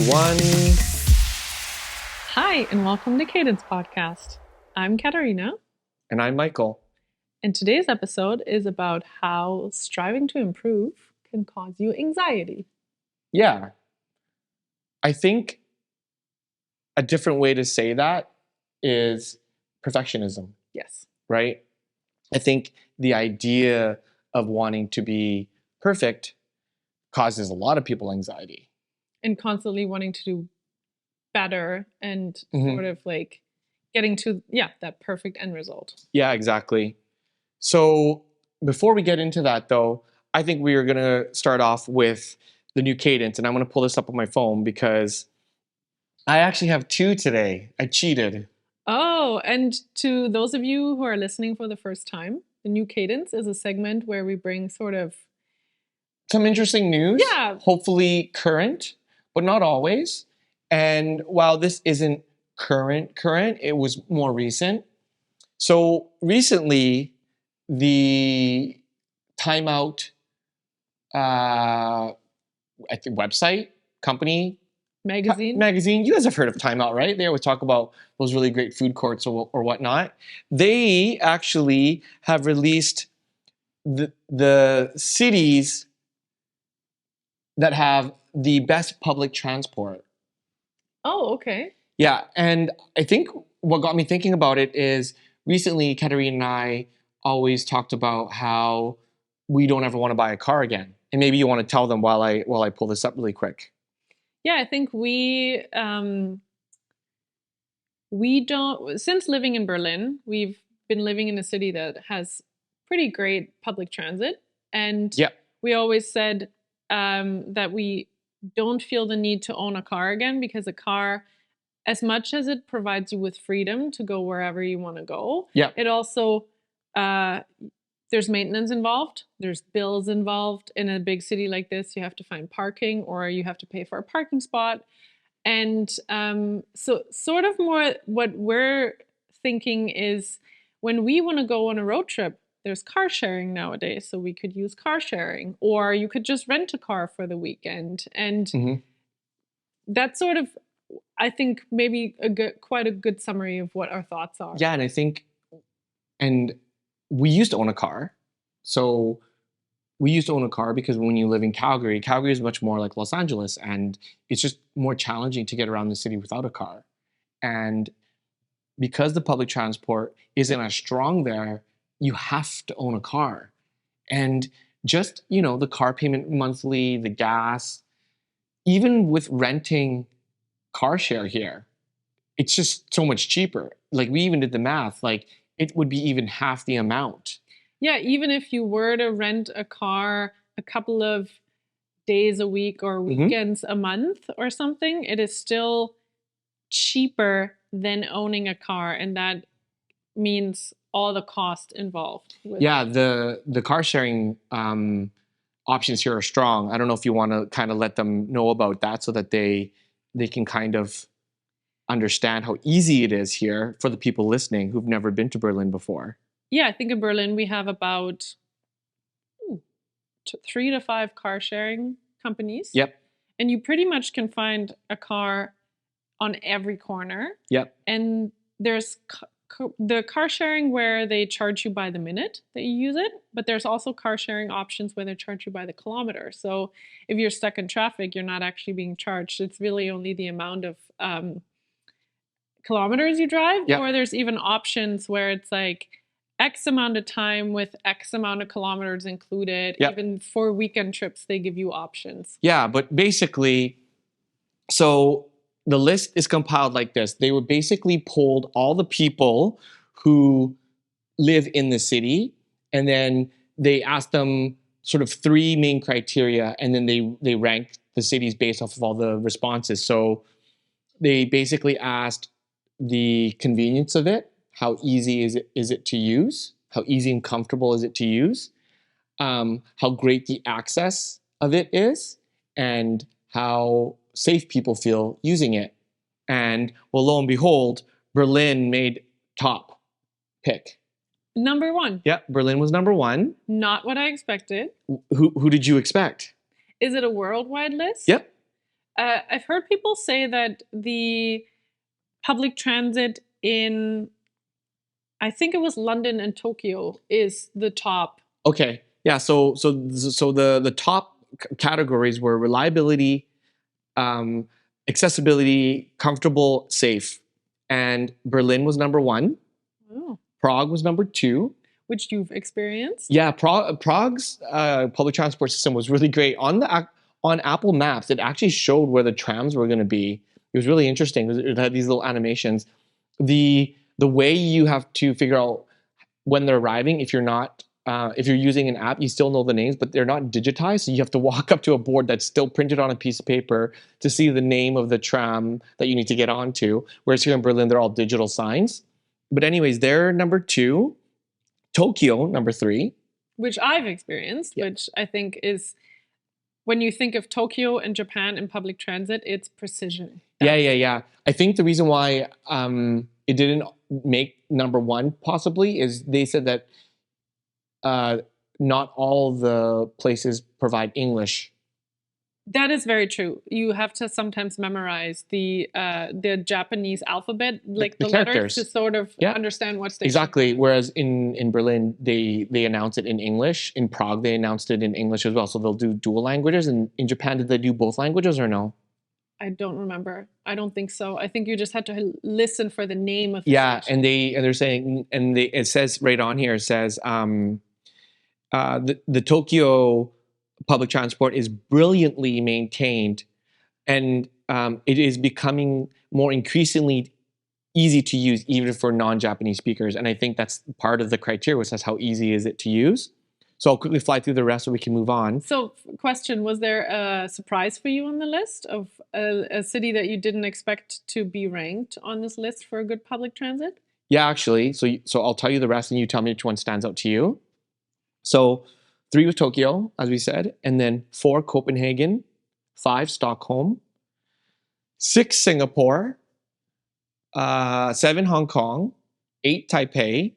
everyone. Hi, and welcome to Cadence Podcast. I'm Katarina, And I'm Michael. and today's episode is about how striving to improve can cause you anxiety. Yeah. I think a different way to say that is perfectionism, Yes. right? I think the idea of wanting to be perfect causes a lot of people anxiety. And constantly wanting to do better and Mhm. sort of like getting to, that perfect end result. Yeah, exactly. So before we get into that, though, I think we are going to start off with the new cadence. And I'm going to pull this up on my phone because I actually have two today. I cheated. Oh, and to those of you who are listening for the first time, the new Cadence is a segment where we bring sort of Some interesting news. Yeah. Hopefully current, but not always. And while this isn't current, it was more recent. So recently, the Timeout, I think website, company, magazine. you guys have heard of Timeout, right? They always talk about those really great food courts or whatnot. They actually have released the cities that have the best public transport. Oh, okay. Yeah, and I think what got me thinking about it is recently Katerina and I always talked about how we don't ever want to buy a car again. And maybe you want to tell them while I pull this up really quick. Yeah, I think we don't, since living in Berlin, we've been living in a city that has pretty great public transit. And Yeah. we always said that we don't feel the need to own a car again, because a car, as much as it provides you with freedom to go wherever you want to go, Yeah. it also, there's maintenance involved, there's bills involved. In a big city like this, you have to find parking or you have to pay for a parking spot. And so sort of more what we're thinking is when we want to go on a road trip, there's car sharing nowadays. So we could use car sharing, or you could just rent a car for the weekend. And Mhm. that's sort of, I think, maybe quite a good summary of what our thoughts are. Yeah, and I think, and we used to own a car. So we used to own a car because when you live in Calgary is much more like Los Angeles, and it's just more challenging to get around the city without a car. And because the public transport isn't as strong there, you have to own a car. And just, the car payment monthly, the gas, even with renting car share here, it's just so much cheaper. Like we even did the math, like it would be even half the amount. Yeah, even if you were to rent a car a couple of days a week or weekends a month or something, it is still cheaper than owning a car, and that means all the cost involved. Yeah, the car sharing options here are strong. I don't know if you want to kind of let them know about that so that they can kind of understand how easy it is here for the people listening who've never been to Berlin before. Yeah, I think in Berlin we have about 3 to 5 car sharing companies. Yep. And you pretty much can find a car on every corner. Yep. And there's the car sharing where they charge you by the minute that you use it, but there's also car sharing options where they charge you by the kilometer. So if you're stuck in traffic, you're not actually being charged. It's really only the amount of kilometers you drive. Yep. Or there's even options where it's like X amount of time with X amount of kilometers included. Yep. Even for weekend trips, they give you options. Yeah, but basically, so the list is compiled like this. They were basically polled all the people who live in the city, and then they asked them sort of 3 main criteria, and then they ranked the cities based off of all the responses. So they basically asked the convenience of it. How easy is it to use? How easy and comfortable is it to use? How great the access of it is, and how safe people feel using it. And well, lo and behold, Berlin made top pick. Number 1. Yeah, Berlin was number 1. Not what I expected. Who did you expect? Is it a worldwide list? Yep. I've heard people say that the public transit in, I think it was London and Tokyo, is the top. Okay. Yeah. So the top categories were reliability, um, accessibility, comfortable, safe, and Berlin was number one. Oh. Prague was number two. Which you've experienced? Yeah, Prague's public transport system was really great. On Apple Maps, it actually showed where the trams were going to be. It was really interesting. It had these little animations. The way you have to figure out when they're arriving, if you're using an app, you still know the names, but they're not digitized. So you have to walk up to a board that's still printed on a piece of paper to see the name of the tram that you need to get onto. Whereas here in Berlin, they're all digital signs. But anyways, they're number two. Tokyo, number three. Which I've experienced, Yeah. which I think is, when you think of Tokyo and Japan in public transit, it's precision. Yeah. I think the reason why it didn't make number one possibly is they said that not all the places provide English. That is very true. You have to sometimes memorize the Japanese alphabet, like the the letters, characters. to sort of Yeah. understand what station. Exactly. Whereas in Berlin, they announce it in English. In Prague, they announced it in English as well. So they'll do dual languages. And in Japan, did they do both languages or no? I don't remember. I don't think so. I think you just had to listen for the name of the Yeah, station. and they're saying it says right on here, it says the Tokyo public transport is brilliantly maintained, and it is becoming more increasingly easy to use even for non-Japanese speakers. And I think that's part of the criteria, which says how easy is it to use. So I'll quickly fly through the rest so we can move on. So, question, was there a surprise for you on the list of a city that you didn't expect to be ranked on this list for good public transit? Yeah, actually. So I'll tell you the rest and you tell me which one stands out to you. So 3 was Tokyo, as we said, and then 4 Copenhagen, 5 Stockholm, 6 Singapore, 7 Hong Kong, 8 Taipei,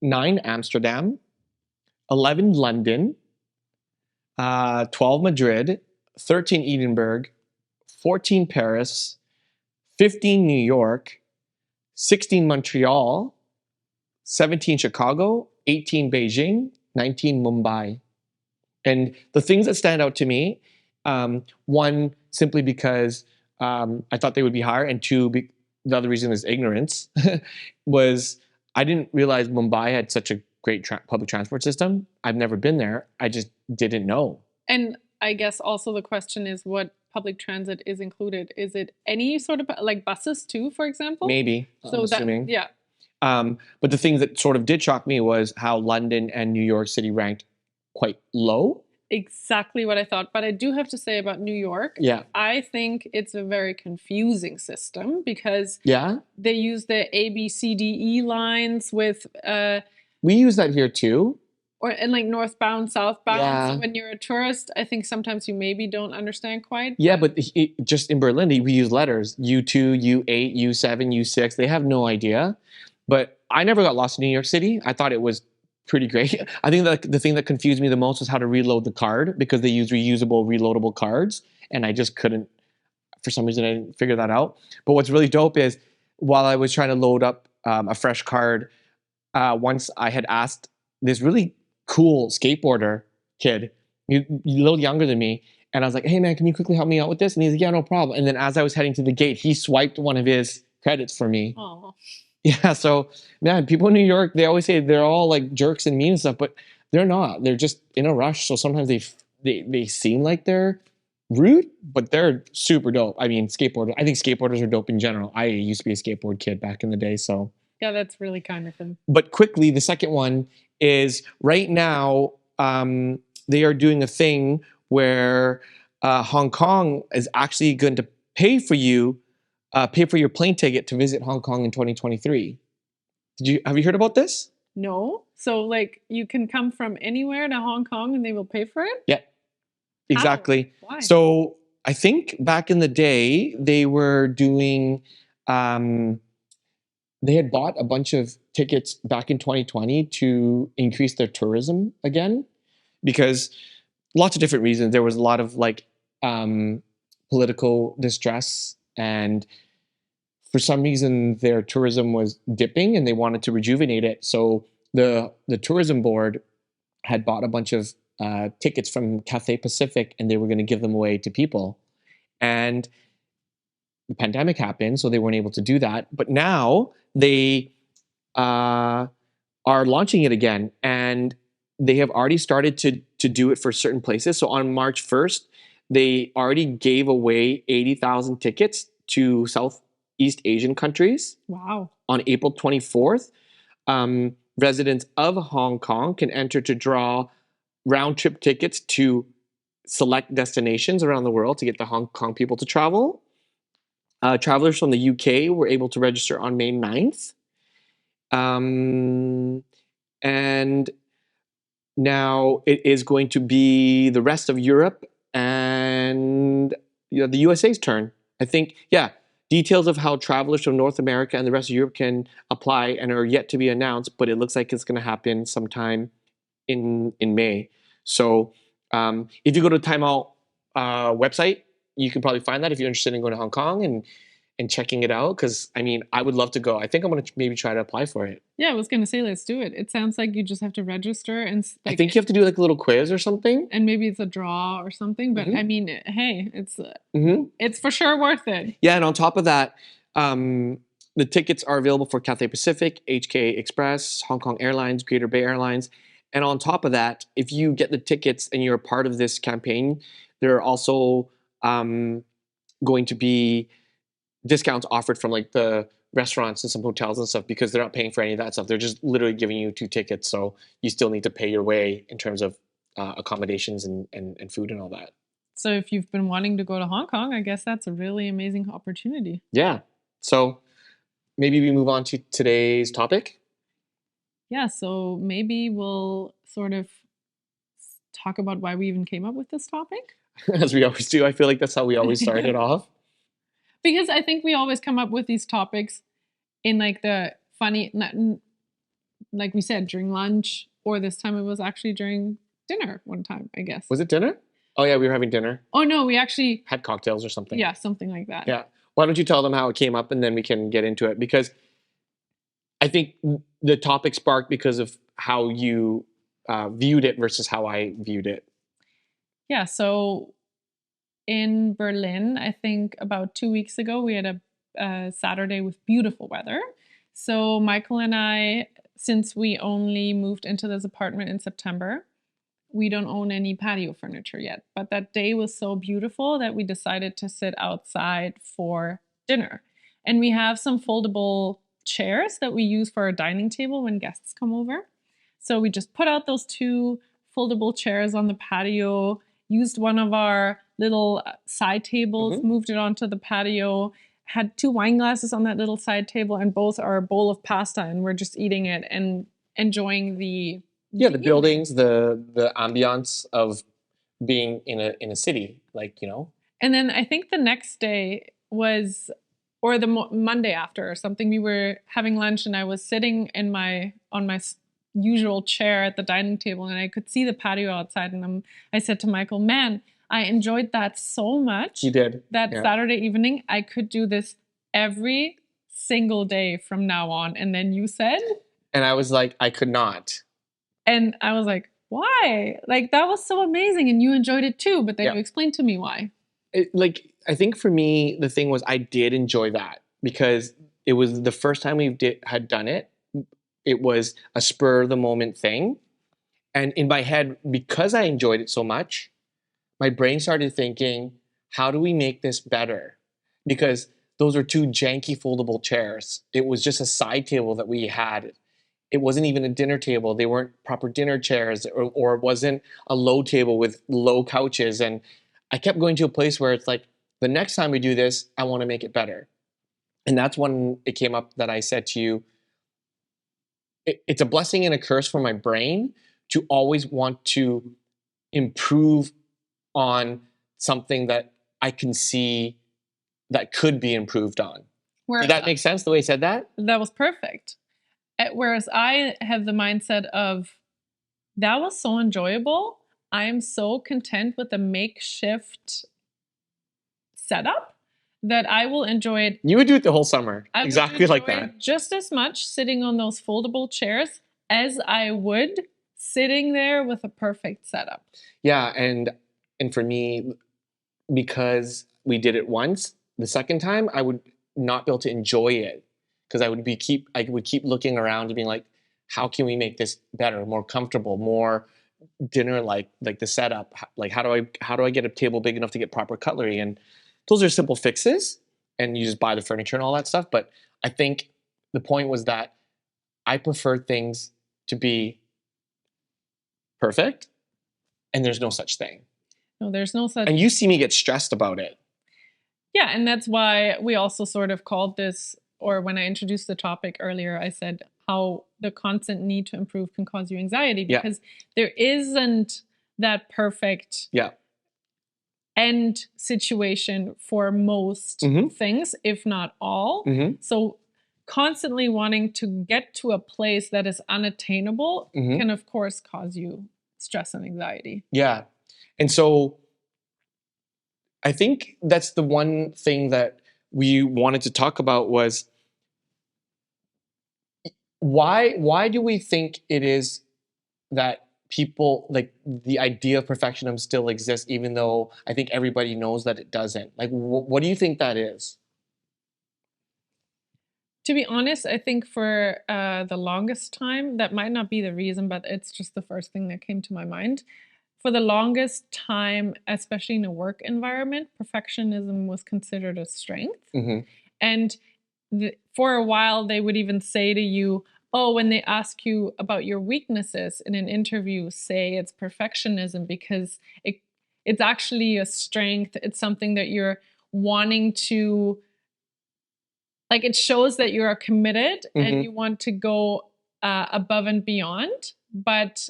9 Amsterdam, 11 London, 12 Madrid, 13 Edinburgh, 14 Paris, 15 New York, 16 Montreal, 17 Chicago, 18 Beijing, 19 Mumbai. And the things that stand out to me, one, simply because I thought they would be higher, and two, the other reason is ignorance, was I didn't realize Mumbai had such a great public transport system. I've never been there. I just didn't know. And I guess also the question is what public transit is included. Is it any sort of like buses too, for example? Maybe, I'm assuming. Yeah. But the thing that sort of did shock me was how London and New York City ranked quite low. Exactly what I thought. But I do have to say about New York, Yeah. I think it's a very confusing system because Yeah. they use the A, B, C, D, E lines with We use that here too. and like northbound, southbound. Yeah. So when you're a tourist, I think sometimes you maybe don't understand quite. Yeah, but just in Berlin, we use letters U2, U8, U7, U6. They have no idea. But I never got lost in New York City. I thought it was pretty great. I think that the thing that confused me the most was how to reload the card because they use reusable, reloadable cards. And I just couldn't, for some reason, I didn't figure that out. But what's really dope is while I was trying to load up a fresh card, once I had asked this really cool skateboarder kid, a little younger than me, and I was like, hey man, can you quickly help me out with this? And he's like, yeah, no problem. And then as I was heading to the gate, he swiped one of his credits for me. Oh. Yeah, so man, people in New York, they always say they're all like jerks and mean and stuff, but they're not. They're just in a rush. So sometimes they seem like they're rude, but they're super dope. I mean, I think skateboarders are dope in general. I used to be a skateboard kid back in the day, so. Yeah, that's really kind of them. But quickly, the second one is right now they are doing a thing where Hong Kong is actually going to pay for your plane ticket to visit Hong Kong in 2023. Have you heard about this? No. So like you can come from anywhere to Hong Kong and they will pay for it? Yeah, exactly. How? Why? So I think back in the day they were doing. They had bought a bunch of tickets back in 2020 to increase their tourism again, because lots of different reasons. There was a lot of like political distress, and for some reason their tourism was dipping and they wanted to rejuvenate it. So the tourism board had bought a bunch of tickets from Cathay Pacific and they were going to give them away to people. And the pandemic happened, so they weren't able to do that. But now they are launching it again, and they have already started to do it for certain places. So on March 1st, they already gave away 80,000 tickets to Southeast Asian countries. Wow. On April 24th, residents of Hong Kong can enter to draw round trip tickets to select destinations around the world to get the Hong Kong people to travel. Travelers from the UK were able to register on May 9th. And now it is going to be the rest of Europe and the USA's turn. I think, details of how travelers from North America and the rest of Europe can apply and are yet to be announced, but it looks like it's going to happen sometime in May. So if you go to the Time Out website, you can probably find that if you're interested in going to Hong Kong and checking it out. Because I mean, I would love to go. I think I'm going to maybe try to apply for it. Yeah, I was going to say, let's do it. It sounds like you just have to register and I think you have to do like a little quiz or something. And maybe it's a draw or something. But I mean, hey, it's for sure worth it. Yeah, and on top of that, the tickets are available for Cathay Pacific, HK Express, Hong Kong Airlines, Greater Bay Airlines. And on top of that, if you get the tickets and you're a part of this campaign, there are also going to be discounts offered from like the restaurants and some hotels and stuff, because they're not paying for any of that stuff. They're just literally giving you 2 tickets. So you still need to pay your way in terms of accommodations and food and all that. So if you've been wanting to go to Hong Kong, I guess that's a really amazing opportunity. Yeah. So maybe we move on to today's topic. Yeah. So maybe we'll sort of talk about why we even came up with this topic. As we always do. I feel like that's how we always start it off. Because I think we always come up with these topics in like the funny, like we said, during lunch, or this time it was actually during dinner one time, I guess. Was it dinner? Oh yeah, we were having dinner. Oh no, we actually had cocktails or something. Yeah, something like that. Yeah. Why don't you tell them how it came up and then we can get into it? Because I think the topic sparked because of how you viewed it versus how I viewed it. Yeah, so in Berlin, I think about 2 weeks ago, we had a Saturday with beautiful weather. So Michael and I, since we only moved into this apartment in September, we don't own any patio furniture yet. But that day was so beautiful that we decided to sit outside for dinner. And we have some foldable chairs that we use for our dining table when guests come over. So we just put out those 2 foldable chairs on the patio, used one of our little side tables, moved it onto the patio, had 2 wine glasses on that little side table, and both are a bowl of pasta, and we're just eating it and enjoying the buildings, the ambiance of being in a city, like, you know. And then I think the next day was, or the Monday after or something, we were having lunch and I was sitting on my usual chair at the dining table and I could see the patio outside, and I said to Michael, man, I enjoyed that so much. You did. That Saturday evening, I could do this every single day from now on. And then you said? And I was like, I could not. And I was like, why? Like, that was so amazing. And you enjoyed it too. But then you explained to me why. I think for me, the thing was I did enjoy that because it was the first time we had done it. It was a spur of the moment thing. And in my head, because I enjoyed it so much, my brain started thinking, how do we make this better? Because those are 2 janky foldable chairs. It was just a side table that we had. It wasn't even a dinner table. They weren't proper dinner chairs, or it wasn't a low table with low couches. And I kept going to a place where it's like, the next time we do this, I want to make it better. And that's when it came up that I said to you, it's a blessing and a curse for my brain to always want to improve on something that I can see that could be improved on. Did that make sense the way I said that? That was perfect. Whereas I have the mindset of, that was so enjoyable. I am so content with the makeshift setup that I will enjoy it. You would do it the whole summer. I would Exactly like enjoy that. it just as much sitting on those foldable chairs as I would sitting there with a perfect setup. Yeah, and for me, because we did it once, the second time I would not be able to enjoy it because I would keep looking around and being like, how can we make this better, more comfortable, more dinner like the setup? Like how do I get a table big enough to get proper cutlery? And those are simple fixes, and you just buy the furniture and all that stuff. But I think the point was that I prefer things to be perfect, and there's no such thing. No, there's no such. And you see me get stressed about it. Yeah, and that's why we also sort of called this, or when I introduced the topic earlier, I said how the constant need to improve can cause you anxiety, because there isn't that perfect end situation for most things, if not all. So constantly wanting to get to a place that is unattainable can, of course, cause you stress and anxiety. Yeah. And so I think that's the one thing that we wanted to talk about was why do we think it is that people, like, the idea of perfectionism still exists, even though I think everybody knows that it doesn't? Like, what do you think that is? To be honest, I think for the longest time, that might not be the reason, but it's just the first thing that came to my mind. For the longest time, especially in a work environment, perfectionism was considered a strength. And for a while, they would even say to you, oh, when they ask you about your weaknesses in an interview, say it's perfectionism, because it's actually a strength. It's something that you're wanting to, like, it shows that you are committed and you want to go above and beyond. But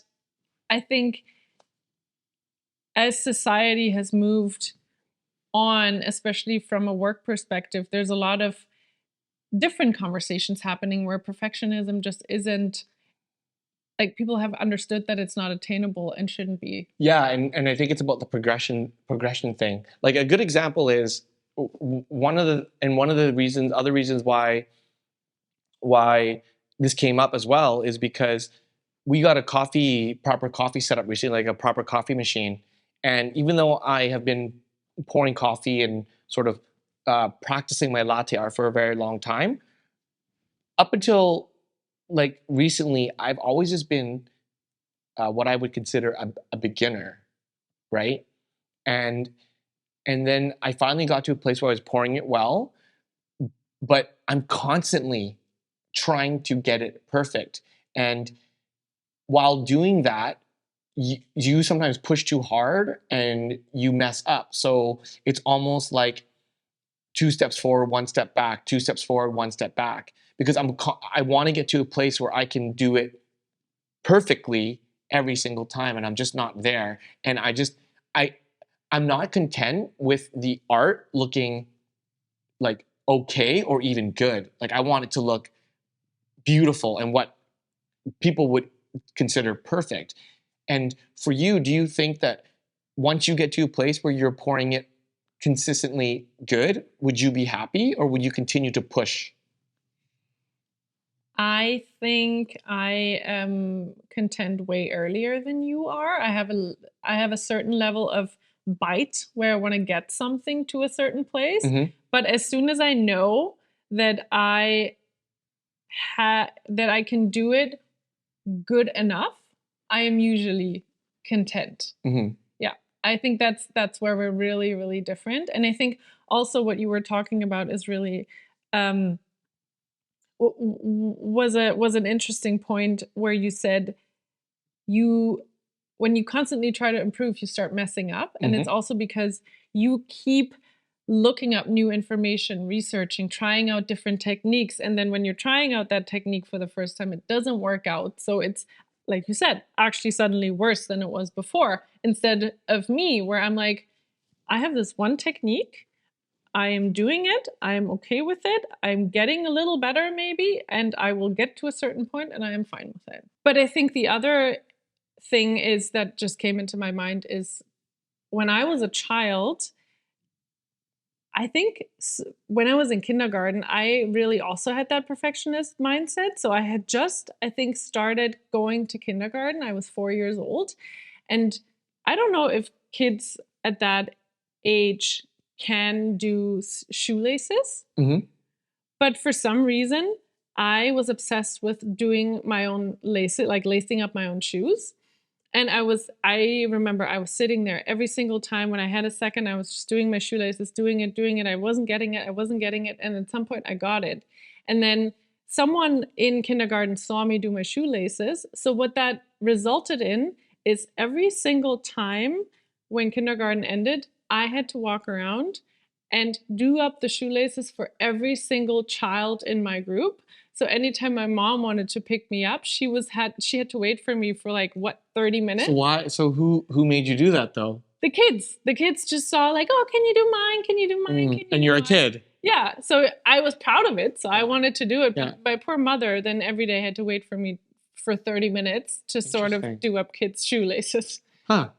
I think as society has moved on, especially from a work perspective, there's a lot of different conversations happening where perfectionism just isn't, like, people have understood that it's not attainable and shouldn't be. Yeah, and I think it's about the progression thing. Like, a good example is one of the other reasons why this came up as well is because we got a proper coffee setup recently, like a proper coffee machine. And even though I have been pouring coffee and sort of practicing my latte art for a very long time, up until like recently, I've always just been what I would consider a beginner, right? And then I finally got to a place where I was pouring it well, but I'm constantly trying to get it perfect. And while doing that, you sometimes push too hard and you mess up. So it's almost like 2 steps forward, 1 step back, 2 steps forward, 1 step back, because I want to get to a place where I can do it perfectly every single time, and I'm just not there. And I'm not content with the art looking like okay or even good. Like, I want it to look beautiful and what people would consider perfect. And for you, do you think that once you get to a place where you're pouring it consistently good, would you be happy, or would you continue to push? I think I am content way earlier than you are. I have a certain level of bite where I want to get something to a certain place. But as soon as I know that I can do it good enough, I am usually content. Yeah, I think that's where we're really, really different. And I think also what you were talking about is really was an interesting point, where you said when you constantly try to improve, you start messing up. And it's also because you keep looking up new information, researching, trying out different techniques. And then when you're trying out that technique for the first time, it doesn't work out. So it's, like you said, actually suddenly worse than it was before. Instead of me, where I'm like, I have this one technique, I am doing it, I am okay with it, I'm getting a little better maybe, and I will get to a certain point and I am fine with it. But I think the other thing is that just came into my mind is when I was a child, I think when I was in kindergarten, I really also had that perfectionist mindset. So I had just, I think, started going to kindergarten. I was 4 years old. And I don't know if kids at that age can do shoelaces, Mhm. but for some reason, I was obsessed with doing my own laces, like lacing up my own shoes. And I remember I was sitting there every single time when I had a second, I was just doing my shoelaces, doing it. I wasn't getting it. I wasn't getting it. And at some point I got it. And then someone in kindergarten saw me do my shoelaces. So what that resulted in is every single time when kindergarten ended, I had to walk around and do up the shoelaces for every single child in my group. So anytime my mom wanted to pick me up, she had to wait for me for like what 30 minutes. So why? So who made you do that though? The kids just saw like, oh, can you do mine? Can you do mine? Can you And do you're a mine? kid. Yeah. So I was proud of it. So I wanted to do it. Yeah. But my poor mother then every day had to wait for me for 30 minutes to sort of Interesting. do up kids' shoelaces. Huh.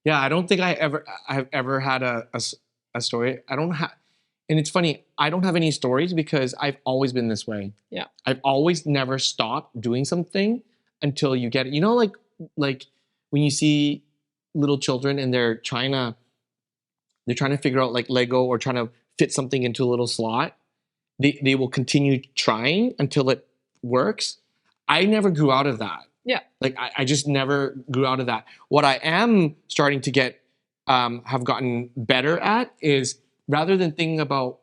Yeah, I don't think I've ever had a story. I don't have, and it's funny. I don't have any stories because I've always been this way. Yeah. I've always never stopped doing something until you get it. You know, like when you see little children and they're trying to figure out like Lego or trying to fit something into a little slot. They will continue trying until it works. I never grew out of that. Yeah. Like I just never grew out of that. What I am starting to get have gotten better at is rather than thinking about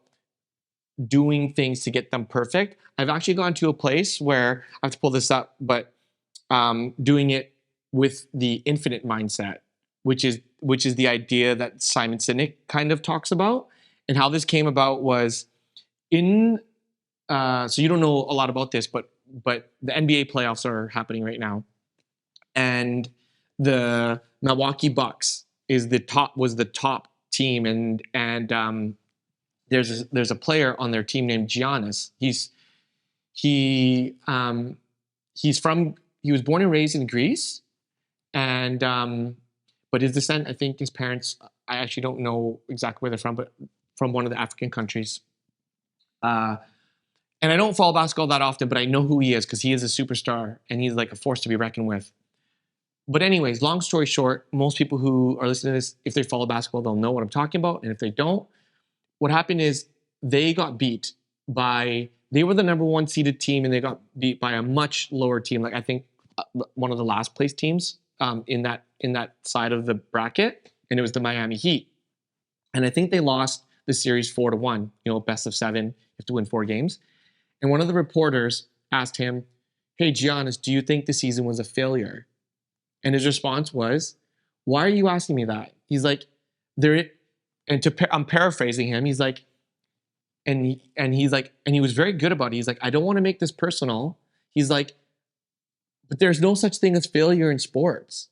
doing things to get them perfect, I've actually gone to a place where I have to pull this up, but doing it with the infinite mindset, which is the idea that Simon Sinek kind of talks about. And how this came about was in so you don't know a lot about this, but the NBA playoffs are happening right now, and the Milwaukee Bucks was the top team, and there's a player on their team named Giannis. He was born and raised in Greece, and but his descent, I think his parents, I actually don't know exactly where they're from, but from one of the African countries. And I don't follow basketball that often, but I know who he is because he is a superstar and he's like a force to be reckoned with. But anyways, long story short, most people who are listening to this, if they follow basketball, they'll know what I'm talking about. And if they don't, what happened is they got beat they were the number one seeded team and they got beat by a much lower team. Like I think one of the last place teams in that side of the bracket, and it was the Miami Heat. And I think they lost the series 4-1, best of 7, you have to win 4 games. And one of the reporters asked him, "Hey, Giannis, do you think the season was a failure?" And his response was, "Why are you asking me that?" He's like, I'm paraphrasing him. He's like, and he was very good about it. He's like, "I don't want to make this personal." He's like, "But there's no such thing as failure in sports."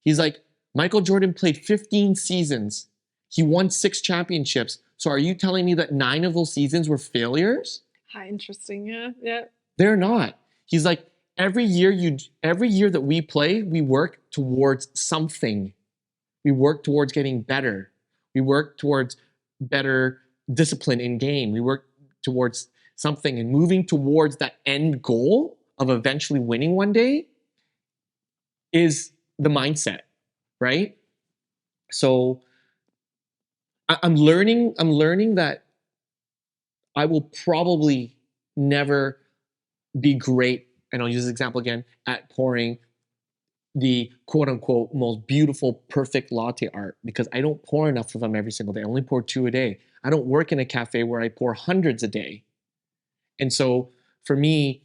He's like, "Michael Jordan played 15 seasons. He won 6 championships. So are you telling me that 9 of those seasons were failures?" Hi, interesting. Yeah. Yeah. They're not. He's like, every year that we play, we work towards something. We work towards getting better. We work towards better discipline in game. We work towards something, and moving towards that end goal of eventually winning one day is the mindset, right? So I'm learning that I will probably never be great, and I'll use this example again, at pouring the quote unquote most beautiful, perfect latte art because I don't pour enough of them every single day. I only pour 2 a day. I don't work in a cafe where I pour hundreds a day. And so for me,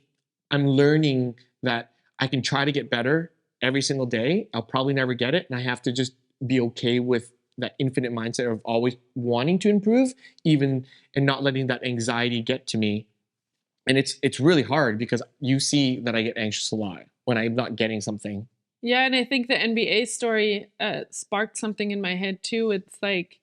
I'm learning that I can try to get better every single day. I'll probably never get it. And I have to just be okay with that infinite mindset of always wanting to improve, even and not letting that anxiety get to me. And it's really hard because you see that I get anxious a lot when I'm not getting something. Yeah, and I think the NBA story sparked something in my head too. It's like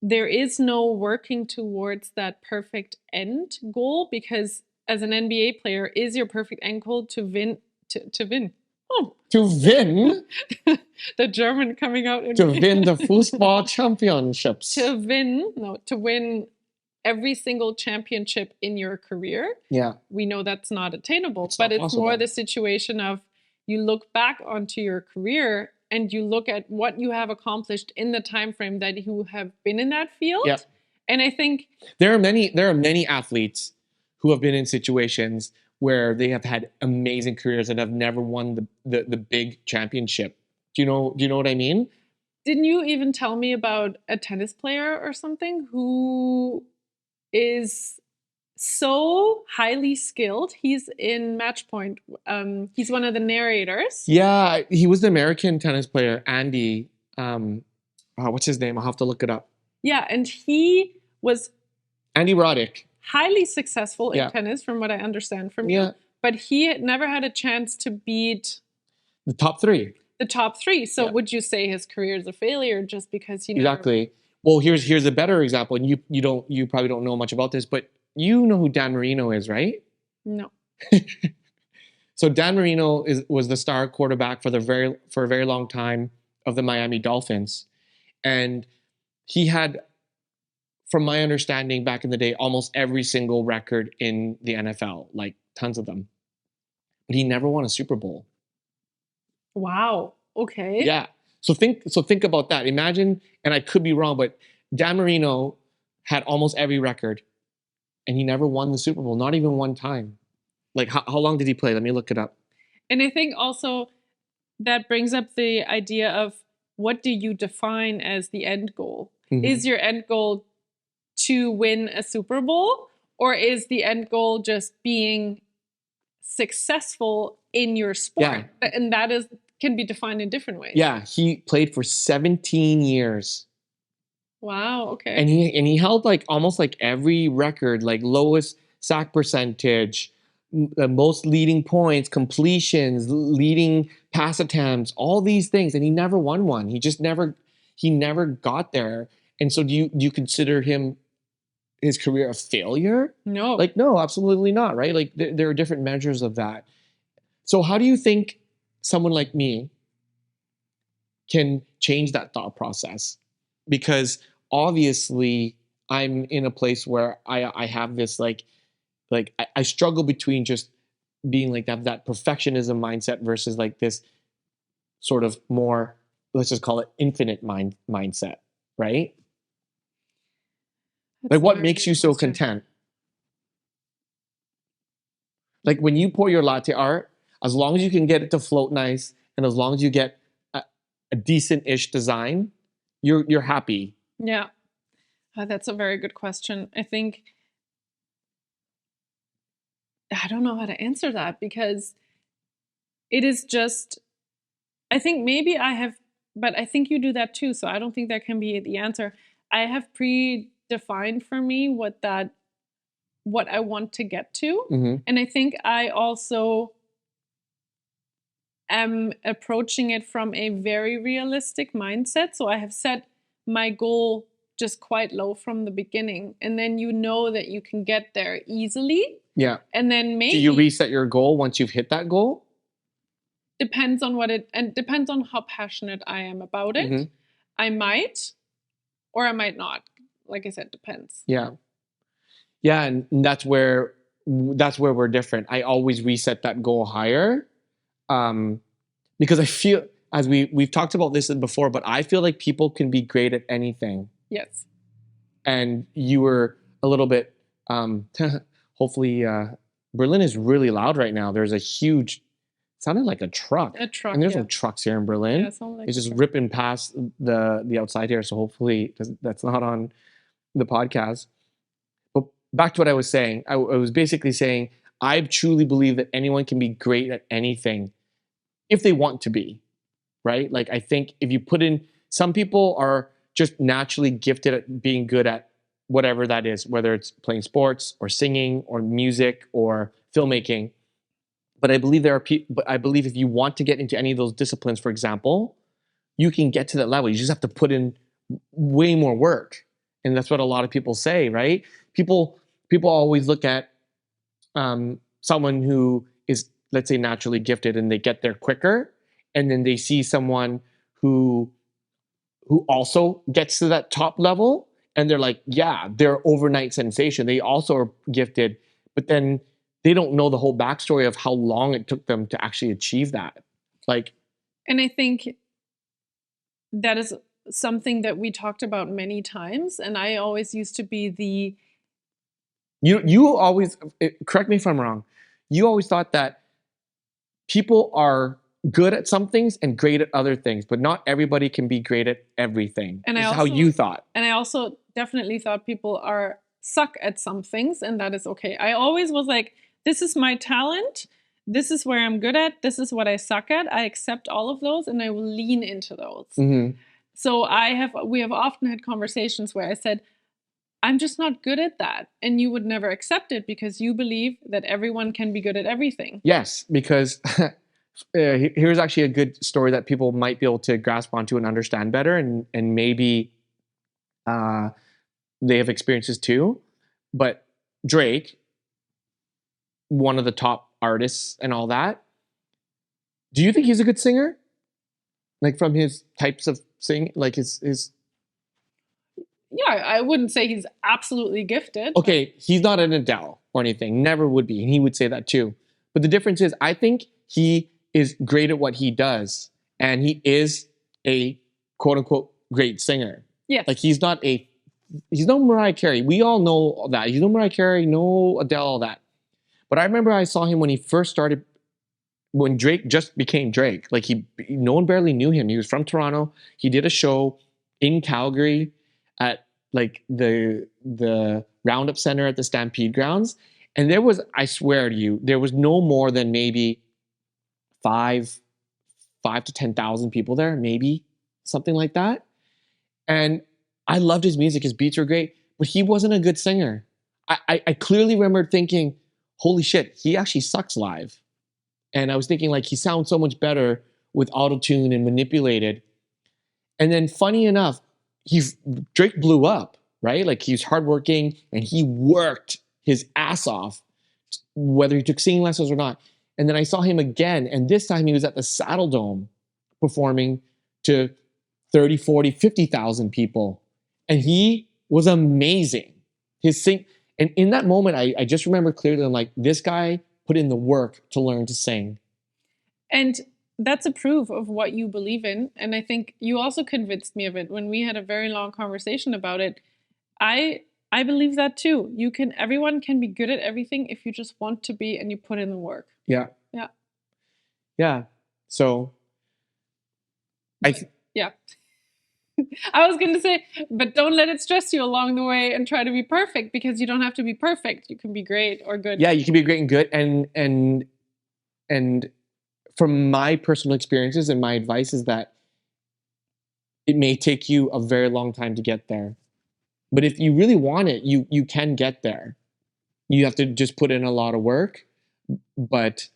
there is no working towards that perfect end goal because as an NBA player, is your perfect end goal to win? To win? Oh, To win, the German coming out. to win the football championships. To win every single championship in your career. Yeah. We know that's not attainable, It's but not it's more possible. the situation of you look back onto your career and you look at what you have accomplished in the time frame that you have been in that field. Yeah. And I think There are many athletes who have been in situations where they have had amazing careers and have never won the big championship. Do you know what I mean? didn't you even tell me about a tennis player or something who is so highly skilled? He's in Match Point. He's one of the narrators. Yeah, he was the American tennis player, Andy. What's his name? I'll have to look it up. Yeah, and he was Andy Roddick. highly successful in Yeah. tennis, from what I understand from you. Yeah, But he had never had a chance to beat the top three. the top three. So Yeah. would you say his career is a failure just because he never... Exactly. Well, here's a better example, and you probably don't know much about this, but you know who Dan Marino is, right? No. So Dan Marino was the star quarterback for a very long time of the Miami Dolphins, and he had, from my understanding back in the day, almost every single record in the NFL, like tons of them, but he never won a Super Bowl. Wow. Okay. Yeah. So think about that. Imagine, and I could be wrong, but Dan Marino had almost every record, and he never won the Super Bowl, not even one time. Like how long did he play? Let me look it up. And I think also that brings up the idea of what do you define as the end goal? Mhm. Is your end goal to win a Super Bowl, or is the end goal just being successful in your sport? Yeah. And that can be defined in different ways. Yeah, he played for 17 years. Wow. Okay. And he held like almost like every record, like lowest sack percentage, most leading points, completions, leading pass attempts, all these things, and he never won one. He never got there. And so do you consider his career a failure? No. Like, no, absolutely not, right? Like there are different measures of that. So how do you think someone like me can change that thought process? Because obviously I'm in a place where I have this like I struggle between just being like that perfectionism mindset versus like this sort of more, let's just call it infinite mindset, right? That's Like a what very makes good you so question. content? Like when you pour your latte art, as long as you can get it to float nice and as long as you get a decent-ish design, you're happy. Yeah. That's a very good question. I think I don't know how to answer that because it is just, I think maybe I have, but I think you do that too. So I don't think that can be the answer. I have predefined for me what I want to get to. Mm-hmm. And I think I also am approaching it from a very realistic mindset. So I have set my goal just quite low from the beginning. And then you know that you can get there easily. Yeah. And then maybe Do you reset your goal once you've hit that goal? depends on depends on how passionate I am about it. Mhm. I might or I might not. Like I said, depends. Yeah. Yeah, and that's where we're different. I always reset that goal higher. Because I feel, as we've talked about this before, but I feel like people can be great at anything. Yes. And you were a little bit hopefully Berlin is really loud right now. There's a huge, sounded like a truck. A truck. And there's yeah. no trucks here in Berlin. Yeah, sound like It's a just truck. ripping past the outside here. So hopefully that's not on the podcast. But back to what I was saying. I was basically saying I truly believe that anyone can be great at anything if they want to be, right? Like I think if you put in, some people are just naturally gifted at being good at whatever that is, whether it's playing sports or singing or music or filmmaking. But I believe but I believe if you want to get into any of those disciplines, for example, you can get to that level. You just have to put in way more work. And that's what a lot of people say, right? People always look at someone who is let's say, naturally gifted and they get there quicker, and then they see someone who also gets to that top level, and they're like, yeah, they're overnight sensation. They also are gifted, but then they don't know the whole backstory of how long it took them to actually achieve that. Like, And I think that is something that we talked about many times. And I always used to be the, you always, correct me if I'm wrong, you always thought that people are good at some things and great at other things, but not everybody can be great at everything. And That's how you thought. And I also definitely thought people are suck at some things, and that is okay. I always was like, this is my talent. This is where I'm good at. This is what I suck at. I accept all of those and I will lean into those. Mm-hmm. So we have often had conversations where I said, I'm just not good at that. And you would never accept it because you believe that everyone can be good at everything. Yes, because here's actually a good story that people might be able to grasp onto and understand better, and maybe they have experiences too. But Drake, one of the top artists and all that, do you think he's a good singer? Like from his types of sing, like his Yeah, I wouldn't say he's absolutely gifted. Okay, he's not an Adele or anything, never would be, and he would say that too. But the difference is, I think he is great at what he does, and he is a quote unquote great singer. Yes. Like he's no Mariah Carey. We all know that. He's no Mariah Carey, no Adele, all that. But I remember I saw him when he first started, when Drake just became Drake. Like no one barely knew him. He was from Toronto. He did a show in Calgary at like the Roundup Center at the Stampede grounds. And there was, I swear to you, there was no more than maybe five to 10,000 people there, maybe something like that. And I loved his music. His beats were great, but he wasn't a good singer. I clearly remember thinking, holy shit, he actually sucks live. And I was thinking like, he sounds so much better with auto-tune and manipulated. And then funny enough, Drake blew up, right? Like he's hardworking and he worked his ass off, whether he took singing lessons or not. And then I saw him again, and this time he was at the Saddle Dome performing to 30, 40, 50,000 people. And he was amazing. And in that moment, I just remember clearly, I'm like, this guy put in the work to learn to sing. And that's a proof of what you believe in. And I think you also convinced me of it when we had a very long conversation about it. I believe that too. Everyone can be good at everything if you just want to be and you put in the work. Yeah. Yeah. Yeah. So yeah. I was going to say, but don't let it stress you along the way and try to be perfect, because you don't have to be perfect. You can be great or good. Yeah, you can be great and good. And from my personal experiences, and my advice is that it may take you a very long time to get there. But if you really want it, you can get there. You have to just put in a lot of work. But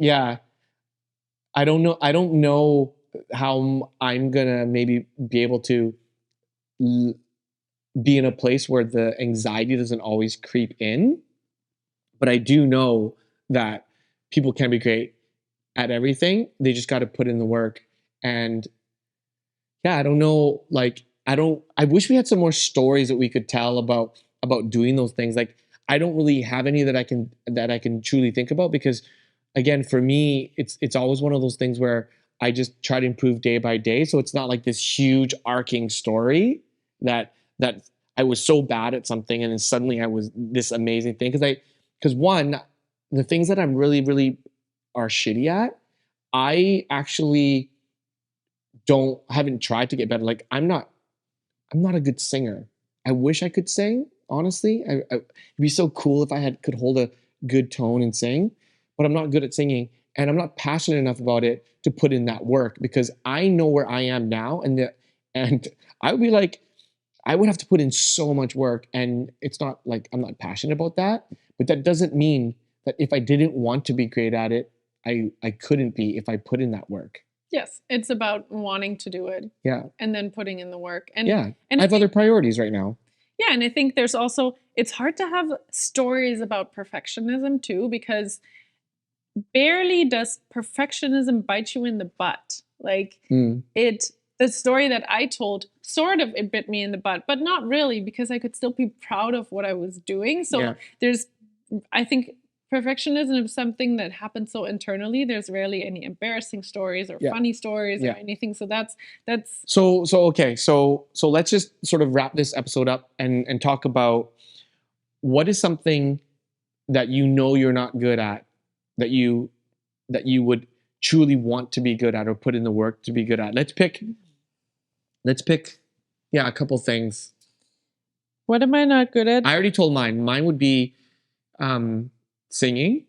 yeah, I don't know how I'm gonna maybe be able to be in a place where the anxiety doesn't always creep in. But I do know that people can be great at everything. They just got to put in the work. And yeah, I don't know. Like, I wish we had some more stories that we could tell about doing those things. Like, I don't really have any that I can truly think about, because again, for me, it's always one of those things where I just try to improve day by day. So it's not like this huge arcing story that I was so bad at something and then suddenly I was this amazing thing. Because one, the things that I'm really, really are shitty at, I actually haven't tried to get better. Like I'm not a good singer. I wish I could sing, honestly. It'd be so cool if I could hold a good tone and sing, but I'm not good at singing, and I'm not passionate enough about it to put in that work, because I know where I am now, and I would be like, I would have to put in so much work, and it's not like I'm not passionate about that, but that doesn't mean that if I didn't want to be great at it, I couldn't be if I put in that work. Yes, it's about wanting to do it. Yeah. And then putting in the work. And yeah, and I have other priorities right now. Yeah, and I think there's also, it's hard to have stories about perfectionism too, because barely does perfectionism bite you in the butt. Like the story that I told sort of it bit me in the butt, but not really, because I could still be proud of what I was doing. So I think perfectionism is something that happens so internally. There's rarely any embarrassing stories or funny stories or anything. So that's okay. So let's just sort of wrap this episode up and talk about what is something that you know you're not good at, that you would truly want to be good at or put in the work to be good at. Let's pick a couple things. What am I not good at? I already told mine. Mine would be singing.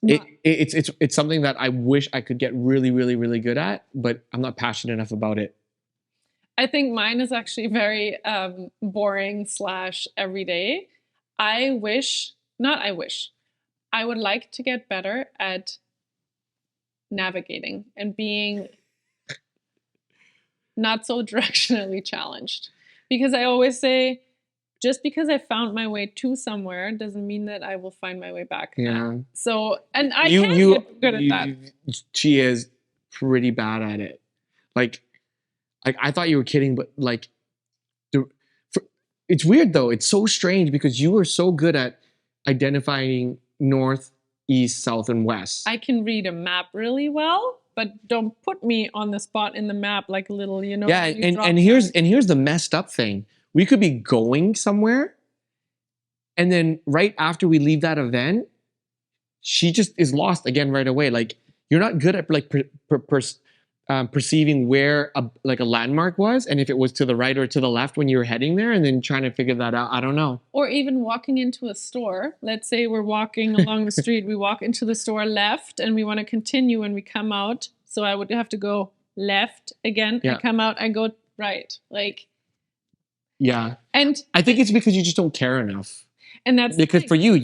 It's something that I wish I could get really, really, really good at, but I'm not passionate enough about it. I think mine is actually very boring / everyday. I would like to get better at navigating and being not so directionally challenged. Because I always say, just because I found my way to somewhere doesn't mean that I will find my way back. Yeah. So, and I can get good at that. She is pretty bad at it. Like I thought you were kidding, but like, it's weird though. It's so strange because you were so good at identifying north, east, south, and west. I can read a map really well, but don't put me on the spot in the map like a little, Yeah, and here's the messed up thing. We could be going somewhere, and then right after we leave that event, she just is lost again right away. Like, you're not good at like perceiving where a landmark was, and if it was to the right or to the left when you were heading there, and then trying to figure that out. I don't know. Or even walking into a store. Let's say we're walking along the street. We walk into the store left, and we want to continue, and we come out. So I would have to go left again. Yeah. I come out. I go right. Like. Yeah. And I think it's because you just don't care enough. And that's because for you,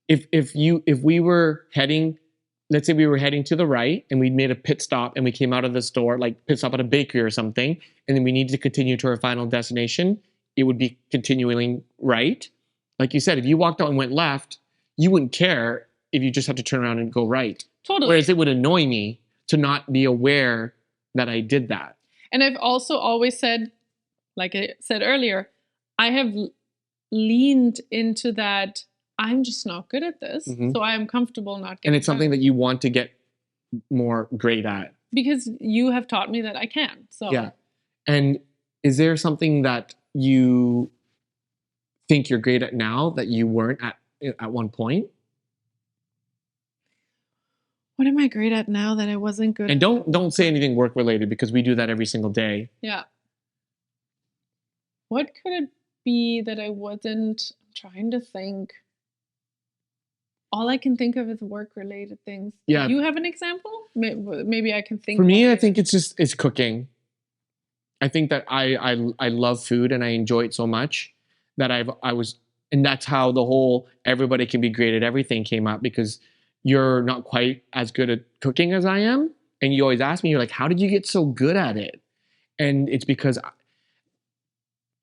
if we were heading. Let's say we were heading to the right and we made a pit stop and we came out of the store, like pit stop at a bakery or something, and then we needed to continue to our final destination, it would be continuing right. Like you said, if you walked out and went left, you wouldn't care if you just had to turn around and go right. Totally. Whereas it would annoy me to not be aware that I did that. And I've also always said, like I said earlier, I have leaned into that. I'm just not good at this, so I am comfortable not getting. And it's something that you want to get more great at. Because you have taught me that I can. So yeah. And is there something that you think you're great at now that you weren't at one point? What am I great at now that I wasn't good at? And don't say anything work related, because we do that every single day. Yeah. What could it be that I wasn't? I'm trying to think. All I can think of is work-related things. Yeah. Do you have an example? Maybe I can think. For me, I think it's cooking. I think that I love food and I enjoy it so much that and that's how the whole everybody can be great at everything came up, because you're not quite as good at cooking as I am, and you always ask me, you're like, how did you get so good at it? And it's because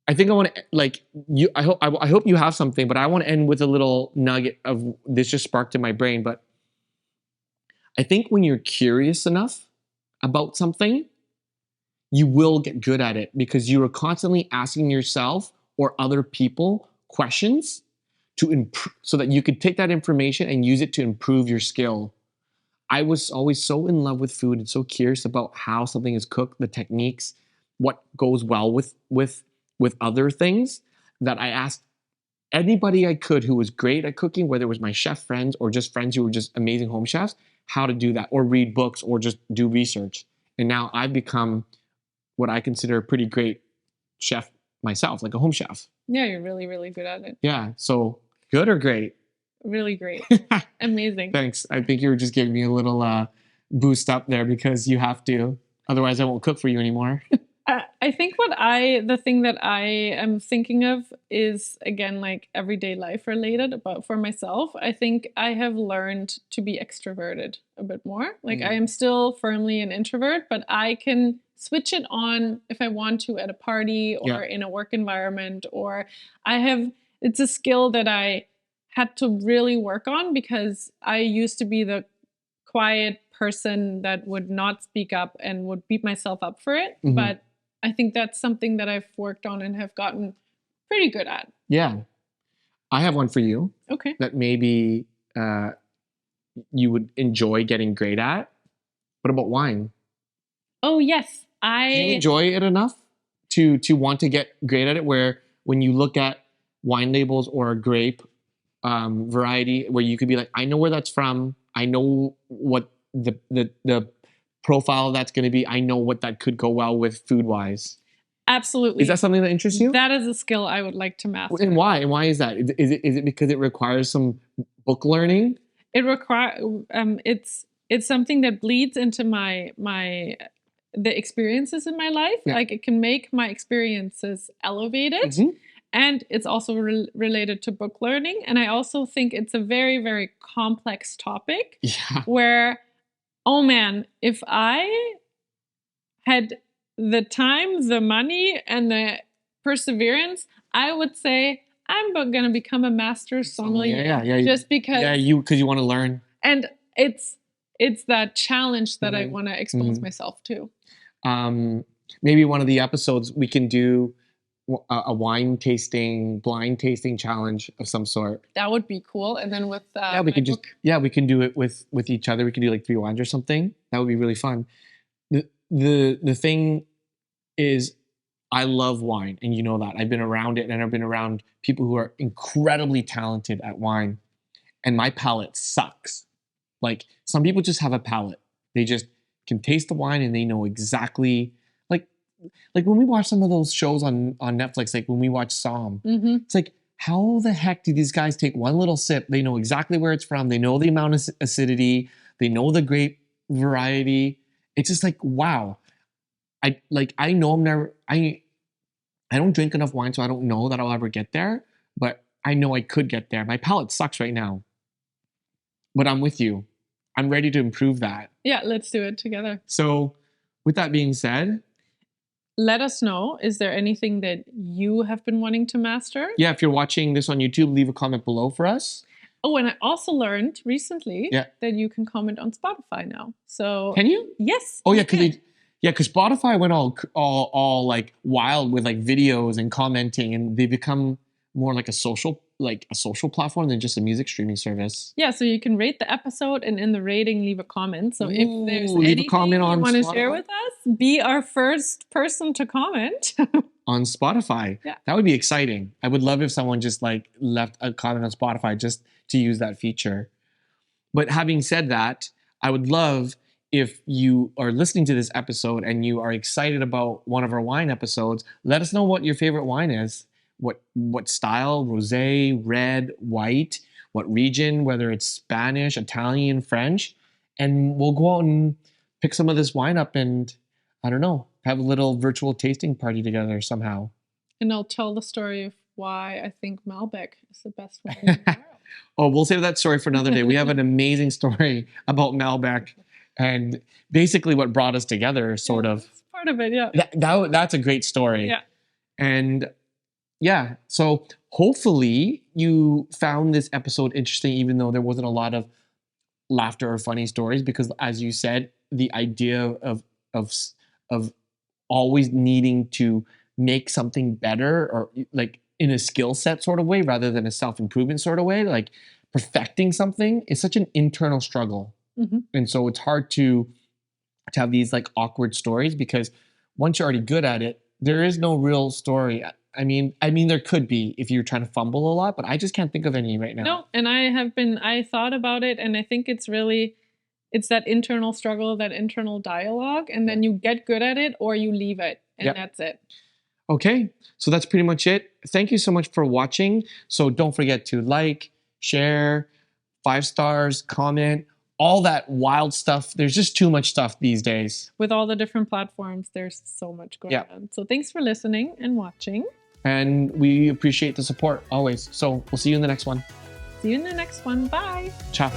I think I want to, like, you. I hope you have something, but I want to end with a little nugget of this just sparked in my brain. But I think when you're curious enough about something, you will get good at it, because you are constantly asking yourself or other people questions to improve, so that you could take that information and use it to improve your skill. I was always so in love with food and so curious about how something is cooked, the techniques, what goes well with other things, that I asked anybody I could who was great at cooking, whether it was my chef friends or just friends who were just amazing home chefs, how to do that, or read books or just do research. And now I've become what I consider a pretty great chef myself, like a home chef. Yeah, you're really, really good at it. Yeah. So good or great? Really great. Amazing. Thanks. I think you were just giving me a little boost up there, because you have to. Otherwise, I won't cook for you anymore. I think the thing that I am thinking of is, again, like everyday life related, but for myself, I think I have learned to be extroverted a bit more. Like I am still firmly an introvert, but I can switch it on if I want to at a party or in a work environment, or I have it's a skill that I had to really work on because I used to be the quiet person that would not speak up and would beat myself up for it. Mhm. But I think that's something that I've worked on and have gotten pretty good at. Yeah. I have one for you Okay. that maybe you would enjoy getting great at. What about wine? Oh, yes. Do you I enjoy it enough to want to get great at it? Where when you look at wine labels or a grape variety, where you could be like, I know where that's from. I know what the profile that's going to be. I know what that could go well with food wise. absolutely. Is that something that interests you? That is a skill I would like to master. And why? And why is that? Is it because it requires some book learning? It require it's something that bleeds into the experiences in my life. Yeah. Like it can make my experiences elevated. Mhm. And it's also related to book learning. And I also think it's a very, very complex topic Yeah. where, oh man, if I had the time, the money, and the perseverance, I would say I'm going to become a master sommelier. Yeah. Just because. Yeah, because you want to learn. And it's that challenge that I Mhm. want to expose Mhm. myself to. Maybe one of the episodes we can do a wine tasting, blind tasting challenge of some sort. That would be cool. And then with Yeah, we my could just book, we can do it with each other. We can do like 3 wines or something. That would be really fun. The thing is, I love wine, and you know that. I've been around it, and I've been around people who are incredibly talented at wine, and my palate sucks. Like some people just have a palate. They just can taste the wine and they know exactly like when we watch some of those shows on Netflix, like when we watch Somm, Mhm. it's like, how the heck do these guys take one little sip? They know exactly where it's from. They know the amount of acidity. They know the grape variety. It's just like, wow. I know I don't drink enough wine, so I don't know that I'll ever get there, but I know I could get there. My palate sucks right now. But I'm with you. I'm ready to improve that. Yeah, let's do it together. So, with that being said, Let us know. Is there anything that you have been wanting to master? yeah, if you're watching this on YouTube, leave a comment below for us. Oh, and I also learned recently Yeah. that you can comment on Spotify now. So Can you? yes. Oh yeah, you can. because Spotify went all like wild with like videos and commenting, and they become more like a social platform than just a music streaming service. Yeah, so you can rate the episode and in the rating leave a comment. So if there's Ooh, leave a anything comment you on want to Spotify. share with us, be our first person to comment. On Spotify. Yeah. That would be exciting. I would love if someone just like left a comment on Spotify just to use that feature. But having said that, I would love if you are listening to this episode and you are excited about one of our wine episodes, let us know what your favorite wine is. What style, rosé, red, white, what region, whether it's Spanish, Italian, French, and we'll go out and pick some of this wine up and I don't know, have a little virtual tasting party together somehow. And I'll tell the story of why I think Malbec is the best wine in the world. Oh, we'll save that story for another day. We have an amazing story about Malbec and basically what brought us together, sort Yeah, of. that's part of it, yeah. That's a great story. Yeah. And yeah, so hopefully you found this episode interesting, even though there wasn't a lot of laughter or funny stories, because as you said, the idea of always needing to make something better or like in a skill set sort of way rather than a self-improvement sort of way, like perfecting something is such an internal struggle. Mhm. And so it's hard to have these like awkward stories because once you're already good at it, there is no real story. I mean, there could be if you're trying to fumble a lot, but I just can't think of any right now. No, and I thought about it, and I think it's that internal struggle, that internal dialogue, and then you get good at it or you leave it, and Yep. that's it. Okay, so that's pretty much it. Thank you so much for watching. So don't forget to like, share, 5 stars, comment, all that wild stuff. There's just too much stuff these days. With all the different platforms, there's so much going Yeah. on. So thanks for listening and watching. And we appreciate the support always. So we'll see you in the next one. See you in the next one. Bye. Ciao.